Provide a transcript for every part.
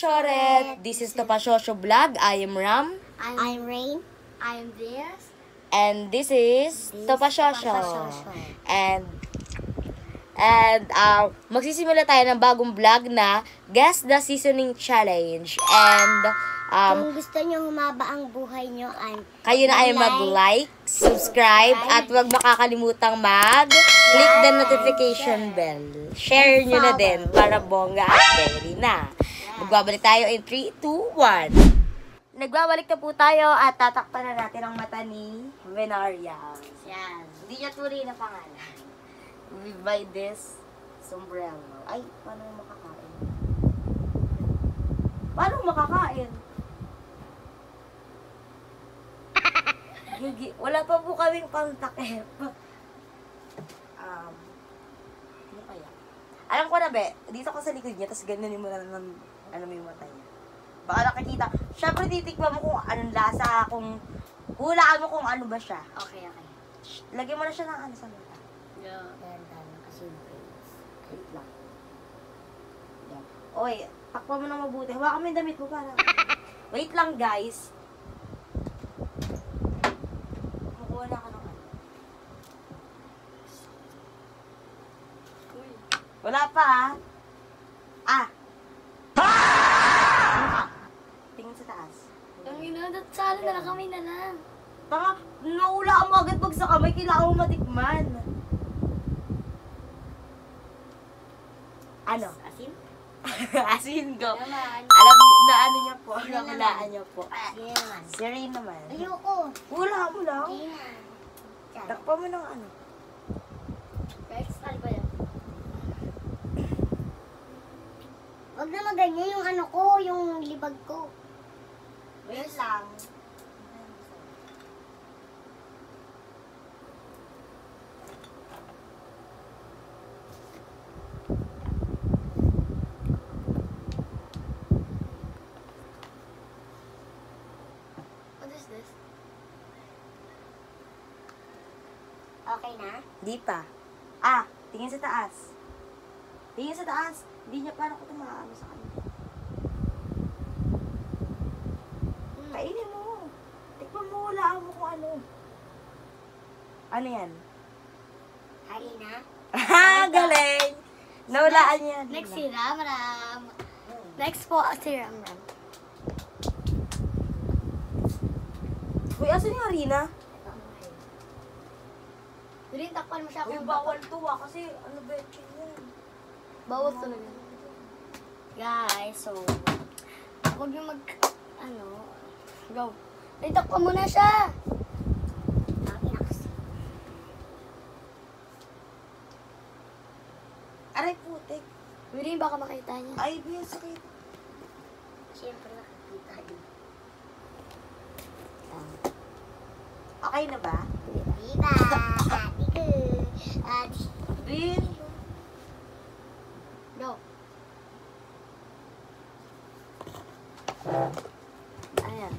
Kashoret! This is Topa Shosho Vlog. I am Ram. I'm Rain. I'm Diaz. And this is Topa Shosho. And magsisimula tayo ng bagong vlog na Guess the Seasoning Challenge. And Kung gusto nyo humaba ang buhay nyo, kayo na ay mag-like, subscribe, at huwag makakalimutang mag-click the notification bell. Share nyo na din para bongga at berry na. Magbabalik tayo in 3, 2, 1. Nagbabalik na po tayo at tatakpan na natin ang mata ni Venaria. Yan. Hindi niya turi na pangalan. We buy this sombrero. Ay, paano makakain? Paano makakain? Wala pa po kaming pangtakip. Ano kaya? Alam ko na, be. Dito ka sa likod niya, tapos ganunin mo na ng ano mo yung mata niya. Baka nakikita. Siyempre, titikman mo kung anong lasa, kung hulaan mo kung ano ba siya. Okay. Lagyan mo na siya ng ano sa mata. Yeah. Kasi Wait lang. Yan. Oy, takpan mo na mabuti. Hawakan mo yung damit mo para. Wait lang, guys. Makuha na ka ng ano. Wala pa, ah. Tingin sa taas. Ang inunod, sala na lang kami na lang. Tanga, naulaan mo agad pag sa kamay, kailangan mo matikman. Ano? Asin? Asin ko. Naman. Alam na ano niya po, nakulaan niya po. Asin naman. Si Rain naman. Ayoko. Wala mo lang. Ayan. Takpa mo ng ano. Guys, ano ba yan? Wag na maganyan yung ano ko, yung libag ko. Wait lang. What is this? Okay na? Di pa. Ah, tingin sa taas. Tingin sa taas. Hindi niya parang ko tumaano sa kanya. Kainin mo. Tikman mo, hulaan mo kung ano. Ano yan? Harina? Ha, galing! Nahulaan niya. Next si Ram Ram. Next po si Ram Ram. Uy, asan yung harina? Rin, takpan mo siya Uy, kung bawal to kasi ano ba yan? bawal talaga. Guys, so, huwag yung go. Ay, takpan mo na siya. Aray, putik. Rin, baka makita niya. Ay, biya, sakit. Siyempre, nakikita din. Okay na ba? Diba? Ati ko. Ati. Rin. Go. Ayan.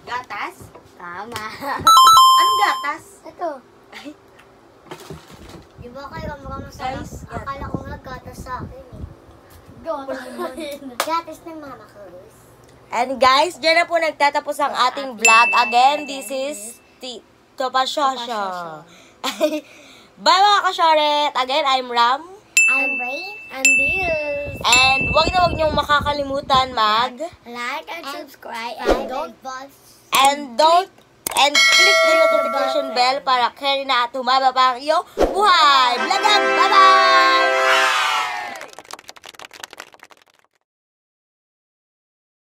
Gatas? Tama. Anong gatas? Ito. Ay, Di ba kayo mukhang masarap? Guys, Akala ko nga gatas sa akin eh. Go. Gatas ng mama ko. and guys, dyan na po nagtatapos ang ating vlog. Again, this is Topa Shosho. Bye mga kashoret! Again, I'm Ram. I'm Rain. I'm Diaz. And huwag niyong makakalimutan Like and subscribe. And click the notification bell para carry na at humaba pa ang iyong buhay. Vlog! Bye-bye!